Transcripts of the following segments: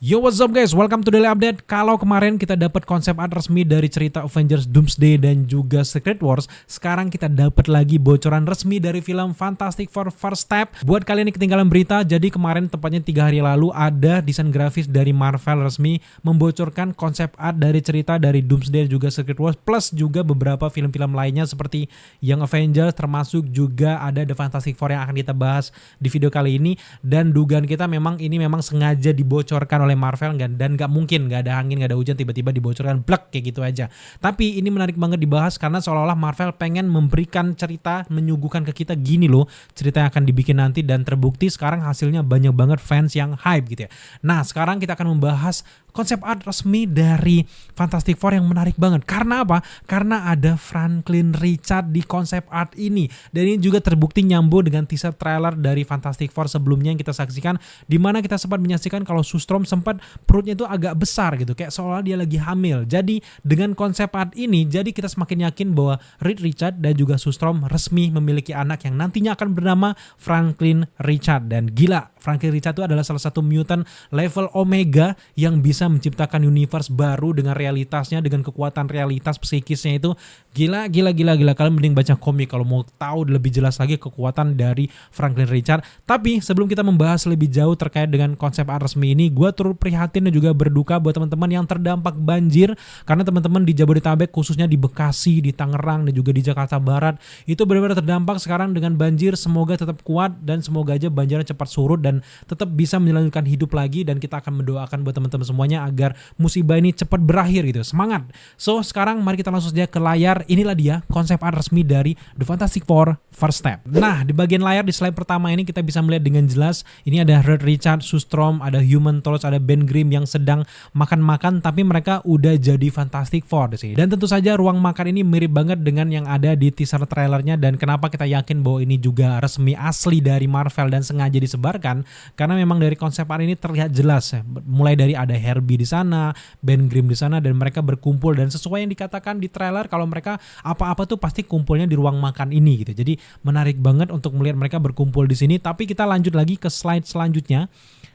Yo, what's up guys, welcome to Daily Update. Kalau kemarin kita dapat konsep art resmi dari cerita Avengers Doomsday dan juga Secret Wars, sekarang kita dapat lagi bocoran resmi dari film Fantastic Four First Step. Buat kalian yang ketinggalan berita, jadi kemarin tepatnya 3 hari lalu ada desain grafis dari Marvel resmi membocorkan konsep art dari cerita dari Doomsday dan juga Secret Wars, plus juga beberapa film-film lainnya seperti Young Avengers, termasuk juga ada The Fantastic Four yang akan kita bahas di video kali ini. Dan dugaan kita memang ini memang sengaja dibocorkan oleh Marvel dan nggak mungkin, nggak ada angin, nggak ada hujan, tiba-tiba dibocorkan blek kayak gitu aja. Tapi ini menarik banget dibahas karena seolah-olah Marvel pengen memberikan cerita, menyuguhkan ke kita gini loh cerita yang akan dibikin nanti, dan terbukti sekarang hasilnya banyak banget fans yang hype gitu ya. Nah, sekarang kita akan membahas konsep art resmi dari Fantastic Four yang menarik banget. Karena apa? Karena ada Franklin Richards di konsep art ini. Dan ini juga terbukti nyambung dengan teaser trailer dari Fantastic Four sebelumnya yang kita saksikan, di mana kita sempat menyaksikan kalau Sue Storm sempat perutnya itu agak besar gitu, kayak seolah dia lagi hamil. Jadi dengan konsep art ini, jadi kita semakin yakin bahwa Reed Richards dan juga Sue Storm resmi memiliki anak yang nantinya akan bernama Franklin Richards. Dan gila, Franklin Richards itu adalah salah satu mutant level Omega yang bisa menciptakan universe baru dengan realitasnya, dengan kekuatan realitas psikisnya itu gila. Kalian mending baca komik kalau mau tahu lebih jelas lagi kekuatan dari Franklin Richards. Tapi sebelum kita membahas lebih jauh terkait dengan konsep art resmi ini, gue turut prihatin dan juga berduka buat teman-teman yang terdampak banjir, karena teman-teman di Jabodetabek, khususnya di Bekasi, di Tangerang, dan juga di Jakarta Barat itu benar-benar terdampak sekarang dengan banjir. Semoga tetap kuat dan semoga aja banjirnya cepat surut dan tetap bisa melanjutkan hidup lagi, dan kita akan mendoakan buat teman-teman semuanya agar musibah ini cepat berakhir gitu. Semangat. So sekarang mari kita langsung saja ke layar. Inilah dia konsep art resmi dari The Fantastic Four First Step. Nah, di bagian layar di slide pertama ini kita bisa melihat dengan jelas ini ada Reed Richards, Sue Storm, ada Human Torch, ada Ben Grimm yang sedang makan-makan, tapi mereka udah jadi Fantastic Four sih. Dan tentu saja ruang makan ini mirip banget dengan yang ada di teaser trailernya. Dan kenapa kita yakin bahwa ini juga resmi asli dari Marvel dan sengaja disebarkan? Karena memang dari konsep art ini terlihat jelas ya. Mulai dari ada Herbie di sana, Ben Grimm di sana, dan mereka berkumpul, dan sesuai yang dikatakan di trailer kalau mereka apa-apa tuh pasti kumpulnya di ruang makan ini gitu. Jadi menarik banget untuk melihat mereka berkumpul di sini. Tapi kita lanjut lagi ke slide selanjutnya.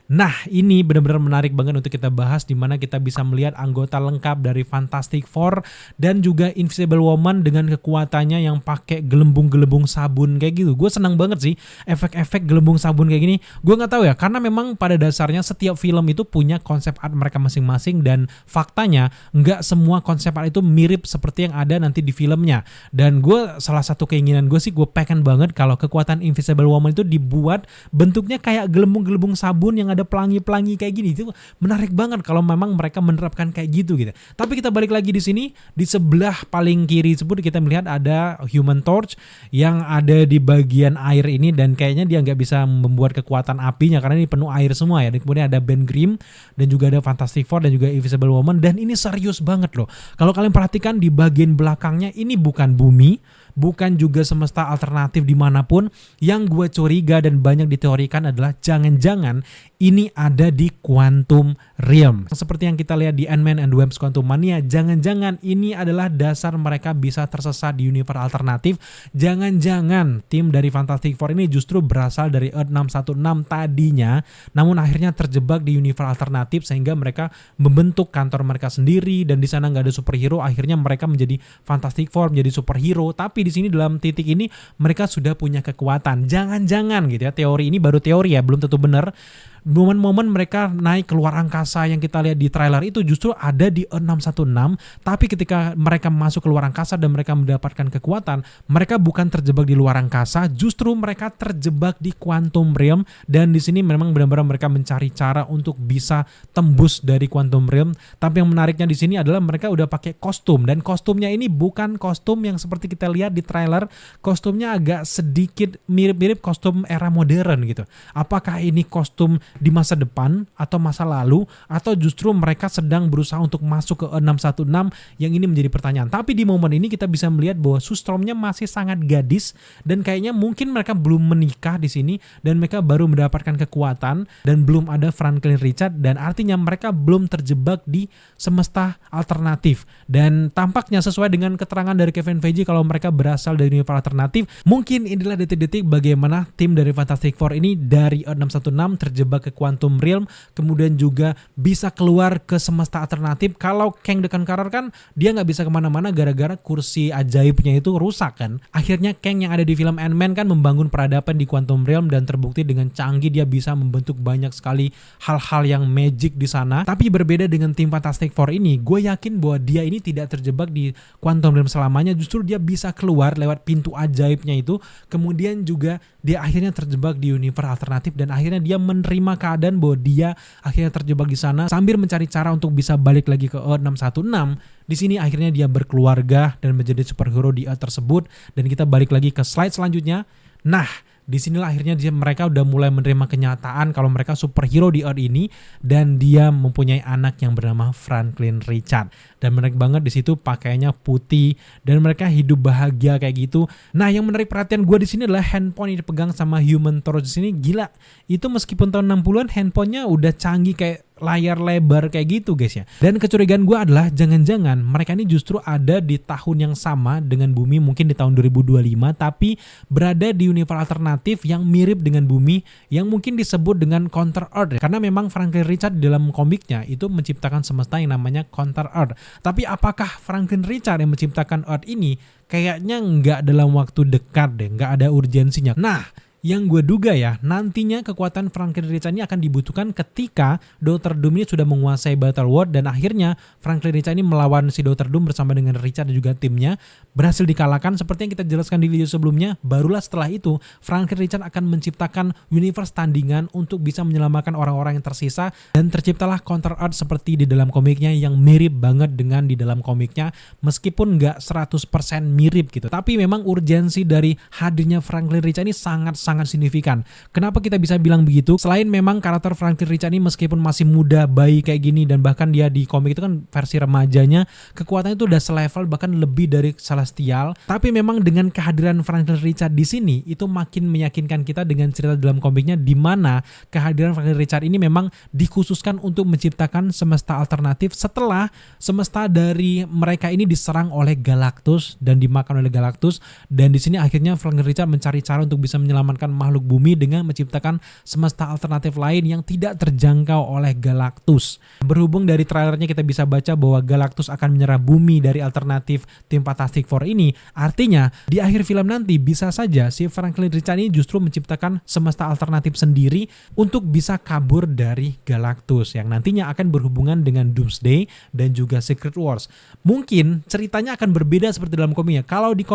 Nah, ini benar-benar menarik banget untuk kita bahas, di mana kita bisa melihat anggota lengkap dari Fantastic Four dan juga Invisible Woman dengan kekuatannya yang pakai gelembung-gelembung sabun kayak gitu. Gue senang banget sih efek-efek gelembung sabun kayak gini. Gue nggak tahu ya, karena memang pada dasarnya setiap film itu punya konsep art mereka masing-masing, dan faktanya nggak semua konsep art itu mirip seperti yang ada nanti di filmnya. Dan gue salah satu keinginan gue sih, gue pengen banget kalau kekuatan Invisible Woman itu dibuat bentuknya kayak gelembung-gelembung sabun yang ada pelangi-pelangi kayak gini. Itu menarik banget kalau memang mereka menerapkan kayak gitu. Tapi kita balik lagi di sini, di sebelah paling kiri sebut kita melihat ada Human Torch yang ada di bagian air ini, dan kayaknya dia nggak bisa membuat kekuatan apinya karena ini penuh air semua ya. Dan kemudian ada Ben Grimm dan juga ada Fantastic Four dan juga Invisible Woman, dan ini serius banget loh. Kalau kalian perhatikan di bagian belakangnya ini bukan bumi, bukan juga semesta alternatif dimanapun. Yang gue curiga dan banyak diteorikan adalah jangan-jangan ini ada di Quantum Realm. Seperti yang kita lihat di Ant-Man and the Wasp Quantumania, jangan-jangan ini adalah dasar mereka bisa tersesat di universe alternatif. Jangan-jangan tim dari Fantastic Four ini justru berasal dari Earth 616 tadinya, namun akhirnya terjebak di universe alternatif sehingga mereka membentuk kantor mereka sendiri, dan di sana nggak ada superhero, akhirnya mereka menjadi Fantastic Four, menjadi superhero. Tapi di sini dalam titik ini mereka sudah punya kekuatan. Jangan-jangan gitu ya, teori ini baru teori ya, belum tentu benar. Momen-momen mereka naik keluar angkasa yang kita lihat di trailer itu justru ada di Earth 616, tapi ketika mereka masuk keluar angkasa dan mereka mendapatkan kekuatan, mereka bukan terjebak di luar angkasa, justru mereka terjebak di Quantum Realm. Dan di sini memang benar-benar mereka mencari cara untuk bisa tembus dari Quantum Realm. Tapi yang menariknya di sini adalah mereka udah pakai kostum, dan kostumnya ini bukan kostum yang seperti kita lihat di trailer. Kostumnya agak sedikit mirip-mirip kostum era modern gitu. Apakah ini kostum di masa depan atau masa lalu, atau justru mereka sedang berusaha untuk masuk ke 616, yang ini menjadi pertanyaan. Tapi di momen ini kita bisa melihat bahwa Sue Storm-nya masih sangat gadis, dan kayaknya mungkin mereka belum menikah di sini, dan mereka baru mendapatkan kekuatan, dan belum ada Franklin Richards, dan artinya mereka belum terjebak di semesta alternatif. Dan tampaknya sesuai dengan keterangan dari Kevin Feige kalau mereka berasal dari universe alternatif, mungkin inilah detik-detik bagaimana tim dari Fantastic Four ini dari Earth 616 terjebak ke Quantum Realm, kemudian juga bisa keluar ke semesta alternatif. Kalau Kang the Conqueror kan dia nggak bisa kemana-mana gara-gara kursi ajaibnya itu rusak kan. Akhirnya Kang yang ada di film Ant-Man kan membangun peradaban di Quantum Realm dan terbukti dengan canggih dia bisa membentuk banyak sekali hal-hal yang magic di sana. Tapi berbeda dengan tim Fantastic Four ini, gue yakin bahwa dia ini tidak terjebak di Quantum Realm selamanya, justru dia bisa keluar lewat pintu ajaibnya itu, kemudian juga dia akhirnya terjebak di universe alternatif dan akhirnya dia menerima keadaan bahwa dia akhirnya terjebak di sana sambil mencari cara untuk bisa balik lagi ke Earth 616. Di sini akhirnya dia berkeluarga dan menjadi superhero di Earth tersebut dan kita balik lagi ke slide selanjutnya. Nah, disinilah akhirnya mereka udah mulai menerima kenyataan kalau mereka superhero di Earth ini dan dia mempunyai anak yang bernama Franklin Richard. Dan menarik banget di situ pakaiannya putih dan mereka hidup bahagia kayak gitu. Nah, yang menarik perhatian gue di sini adalah handphone yang dipegang sama Human Torch di sini gila. Itu meskipun tahun 60-an handphonenya udah canggih kayak layar lebar kayak gitu guys ya. Dan kecurigaan gue adalah jangan-jangan mereka ini justru ada di tahun yang sama dengan bumi, mungkin di tahun 2025, tapi berada di universe alternatif yang mirip dengan bumi yang mungkin disebut dengan Counter Earth. Karena memang Franklin Richard di dalam komiknya itu menciptakan semesta yang namanya Counter Earth. Tapi apakah Franklin Richard yang menciptakan Earth ini? Kayaknya nggak dalam waktu dekat deh, nggak ada urgensinya. Nah, yang gue duga ya, nantinya kekuatan Franklin Richard ini akan dibutuhkan ketika Dr. Doom ini sudah menguasai Battle World dan akhirnya Franklin Richard ini melawan si Dr. Doom bersama dengan Richard dan juga timnya, berhasil dikalahkan seperti yang kita jelaskan di video sebelumnya. Barulah setelah itu Franklin Richard akan menciptakan universe tandingan untuk bisa menyelamatkan orang-orang yang tersisa dan terciptalah Counter Earth seperti di dalam komiknya yang mirip banget dengan di dalam komiknya meskipun nggak 100% mirip gitu. Tapi memang urgensi dari hadirnya Franklin Richard ini sangat signifikan. Kenapa kita bisa bilang begitu? Selain memang karakter Franklin Richard ini meskipun masih muda, bayi kayak gini dan bahkan dia di komik itu kan versi remajanya, kekuatannya itu udah selevel bahkan lebih dari Celestial. Tapi memang dengan kehadiran Franklin Richard di sini itu makin meyakinkan kita dengan cerita dalam komiknya di mana kehadiran Franklin Richard ini memang dikhususkan untuk menciptakan semesta alternatif setelah semesta dari mereka ini diserang oleh Galactus dan dimakan oleh Galactus, dan di sini akhirnya Franklin Richard mencari cara untuk bisa menyelamatkan makhluk bumi dengan menciptakan semesta alternatif lain yang tidak terjangkau oleh Galactus. Berhubung dari trailernya kita bisa baca bahwa Galactus akan menyerah bumi dari alternatif tim Fantastic Four ini, artinya di akhir film nanti bisa saja si Franklin Richard ini justru menciptakan semesta alternatif sendiri untuk bisa kabur dari Galactus yang nantinya akan berhubungan dengan Doomsday dan juga Secret Wars. Mungkin ceritanya akan berbeda seperti dalam komiknya. Kalau di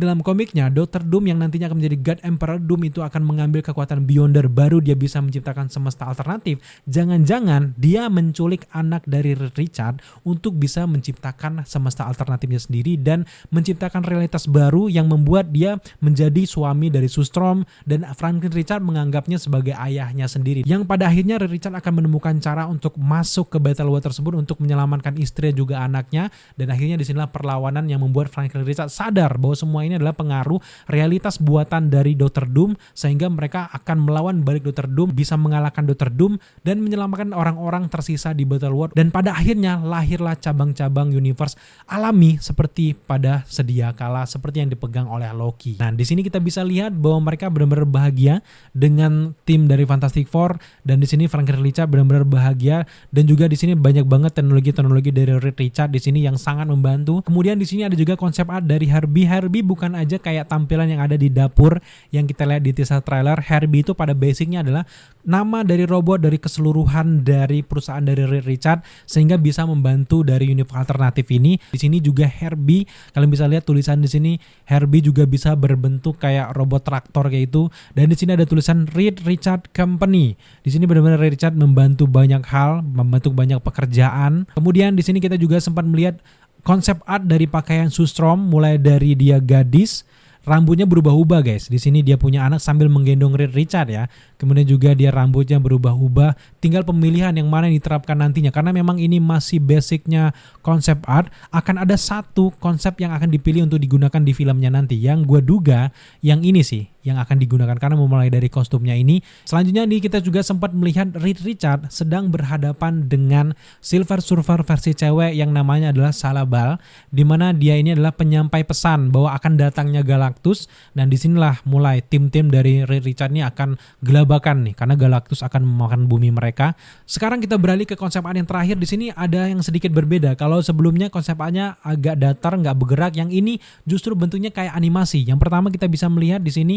dalam komiknya Dr. Doom yang nantinya akan menjadi God Emperor Doom itu akan mengambil kekuatan Beyonder baru dia bisa menciptakan semesta alternatif. Jangan-jangan dia menculik anak dari Richard untuk bisa menciptakan semesta alternatifnya sendiri dan menciptakan realitas baru yang membuat dia menjadi suami dari Sue Storm dan Franklin Richard menganggapnya sebagai ayahnya sendiri. Yang pada akhirnya Richard akan menemukan cara untuk masuk ke Battle World tersebut untuk menyelamatkan istri juga anaknya, dan akhirnya disinilah perlawanan yang membuat Franklin Richard sadar bahwa semua ini adalah pengaruh realitas buatan dari Dr. Doom sehingga mereka akan melawan balik Dr. Doom, bisa mengalahkan Dr. Doom dan menyelamatkan orang-orang tersisa di Battle World, dan pada akhirnya lahirlah cabang-cabang universe alami seperti pada sedia kala seperti yang dipegang oleh Loki. Nah, di sini kita bisa lihat bahwa mereka benar-benar bahagia dengan tim dari Fantastic Four dan di sini Franklin Richard benar-benar bahagia dan juga di sini banyak banget teknologi dari Richard di sini yang sangat membantu. Kemudian di sini ada juga konsep art dari Herbie. Herbie bukan aja kayak tampilan yang ada di dapur yang kita lihat di teaser trailer. Herbie itu pada basicnya adalah nama dari robot dari keseluruhan dari perusahaan dari Richard sehingga bisa membantu dari universe alternatif ini. Di sini juga Herbie, kalian bisa lihat tulisan di sini Herbie juga bisa berbentuk kayak robot traktor kayak itu, dan di sini ada tulisan Reed Richard Company. Di sini benar-benar Richard membantu banyak hal, membantu banyak pekerjaan. Kemudian di sini kita juga sempat melihat konsep art dari pakaian Sue Storm, mulai dari dia gadis, rambutnya berubah-ubah guys. Di sini dia punya anak sambil menggendong Reed Richard ya. Kemudian juga dia rambutnya berubah-ubah. Tinggal pemilihan yang mana yang diterapkan nantinya. Karena memang ini masih basicnya konsep art. Akan ada satu konsep yang akan dipilih untuk digunakan di filmnya nanti. Yang gue duga yang ini sih yang akan digunakan karena memulai dari kostumnya ini. Selanjutnya nih kita juga sempat melihat Reed Richard sedang berhadapan dengan Silver Surfer versi cewek yang namanya adalah Salabal, di mana dia ini adalah penyampai pesan bahwa akan datangnya Galactus Galactus, dan disinilah mulai tim-tim dari Reed Richards ini akan gelabakan nih karena Galactus akan memakan bumi mereka. Sekarang kita beralih ke konsep art yang terakhir. Di sini ada yang sedikit berbeda. Kalau sebelumnya konsep artnya agak datar, nggak bergerak, yang ini justru bentuknya kayak animasi. Yang pertama kita bisa melihat di sini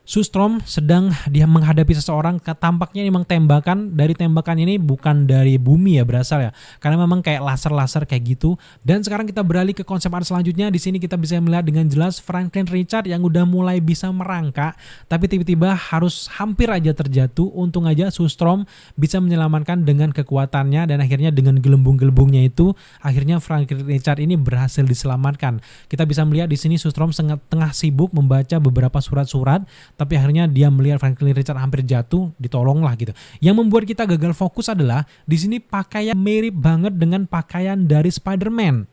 Sue Storm sedang dia menghadapi seseorang, tampaknya memang tembakan, dari tembakan ini bukan dari bumi ya berasal ya, karena memang kayak laser-laser kayak gitu. Dan sekarang kita beralih ke konsep art selanjutnya. Di sini kita bisa melihat dengan jelas Franklin Richards yang udah mulai bisa merangkak, tapi tiba-tiba harus hampir aja terjatuh. Untung aja Sue Storm bisa menyelamatkan dengan kekuatannya, dan akhirnya dengan gelembung-gelembungnya itu akhirnya Franklin Richards ini berhasil diselamatkan. Kita bisa melihat di sini Sue Storm tengah sibuk membaca beberapa surat-surat, tapi akhirnya dia melihat Franklin Richards hampir jatuh, ditolonglah gitu. Yang membuat kita gagal fokus adalah di sini pakaian mirip banget dengan pakaian dari Spider-Man.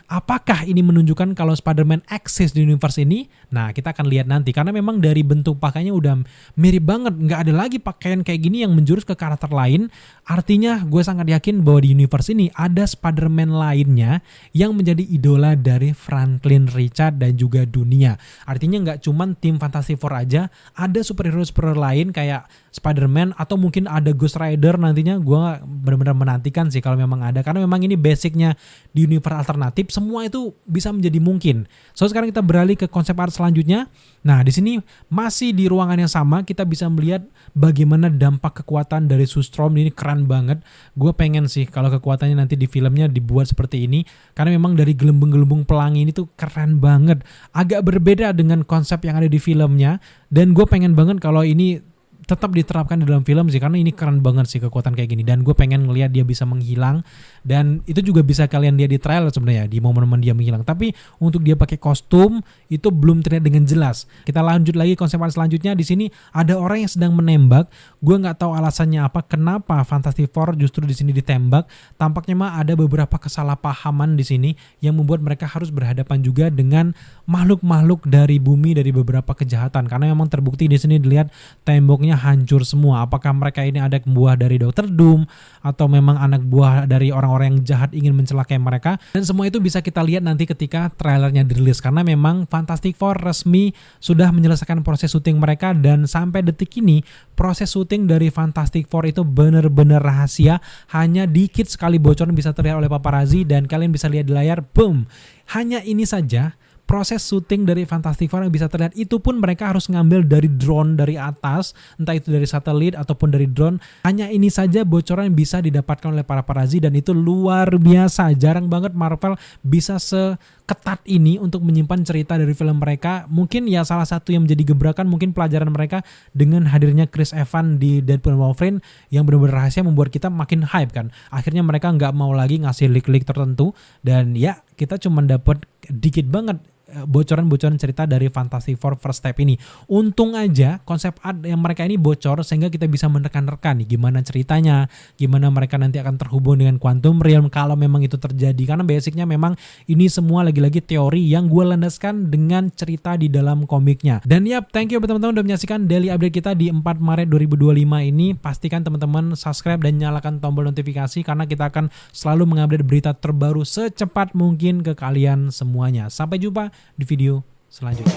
Apakah ini menunjukkan kalau Spider-Man eksis di universe ini? Nah, kita akan lihat nanti. Karena memang dari bentuk pakaiannya udah mirip banget. Nggak ada lagi pakaian kayak gini yang menjurus ke karakter lain. Artinya gue sangat yakin bahwa di universe ini ada Spider-Man lainnya yang menjadi idola dari Franklin Richards dan juga dunia. Artinya nggak cuman tim Fantastic Four aja. Ada superhero-superhero lain kayak Spider-Man atau mungkin ada Ghost Rider nantinya. Gue benar-benar menantikan sih kalau memang ada. Karena memang ini basicnya di universe alternatif. Semua itu bisa menjadi mungkin. So sekarang kita beralih ke konsep art selanjutnya. Nah di sini masih di ruangan yang sama kita bisa melihat bagaimana dampak kekuatan dari Sue Storm ini keren banget. Gue pengen sih kalau kekuatannya nanti di filmnya dibuat seperti ini karena memang dari gelembung-gelembung pelangi ini tuh keren banget. Agak berbeda dengan konsep yang ada di filmnya dan gue pengen banget kalau ini tetap diterapkan di dalam film sih karena ini keren banget sih kekuatan kayak gini dan gue pengen ngelihat dia bisa menghilang dan itu juga bisa kalian lihat di trailer sebenarnya di momen-momen dia menghilang, tapi untuk dia pakai kostum itu belum terlihat dengan jelas. Kita lanjut lagi konsep art selanjutnya. Di sini ada orang yang sedang menembak. Gue nggak tahu alasannya apa, kenapa Fantastic Four justru di sini ditembak. Tampaknya mah ada beberapa kesalahpahaman di sini yang membuat mereka harus berhadapan juga dengan makhluk-makhluk dari bumi, dari beberapa kejahatan karena memang terbukti di sini dilihat temboknya hancur semua. Apakah mereka ini anak buah dari Dr. Doom atau memang anak buah dari orang-orang yang jahat ingin mencelakai mereka? Dan semua itu bisa kita lihat nanti ketika trailernya dirilis karena memang Fantastic Four resmi sudah menyelesaikan proses syuting mereka dan sampai detik ini proses syuting dari Fantastic Four itu benar-benar rahasia. Hanya dikit sekali bocoran bisa terlihat oleh paparazzi dan kalian bisa lihat di layar, boom. Hanya ini saja proses syuting dari Fantastic Four yang bisa terlihat, itu pun mereka harus ngambil dari drone dari atas, entah itu dari satelit ataupun dari drone. Hanya ini saja bocoran yang bisa didapatkan oleh para paparazzi dan itu luar biasa. Jarang banget Marvel bisa seketat ini untuk menyimpan cerita dari film mereka. Mungkin ya salah satu yang menjadi gebrakan mungkin pelajaran mereka dengan hadirnya Chris Evans di Deadpool & Wolverine yang benar-benar rahasia membuat kita makin hype kan. Akhirnya mereka nggak mau lagi ngasih leak-leak tertentu dan ya kita cuma dapat dikit banget bocoran-bocoran cerita dari Fantastic Four First Step ini. Untung aja konsep art yang mereka ini bocor sehingga kita bisa menekan-rekan nih gimana ceritanya, gimana mereka nanti akan terhubung dengan Quantum Realm kalau memang itu terjadi. Karena basicnya memang ini semua lagi-lagi teori yang gue landaskan dengan cerita di dalam komiknya. Dan yap, thank you teman-teman udah menyaksikan daily update kita di 4 Maret 2025 ini. Pastikan teman-teman subscribe dan nyalakan tombol notifikasi karena kita akan selalu mengupdate berita terbaru secepat mungkin ke kalian semuanya. Sampai jumpa di video selanjutnya.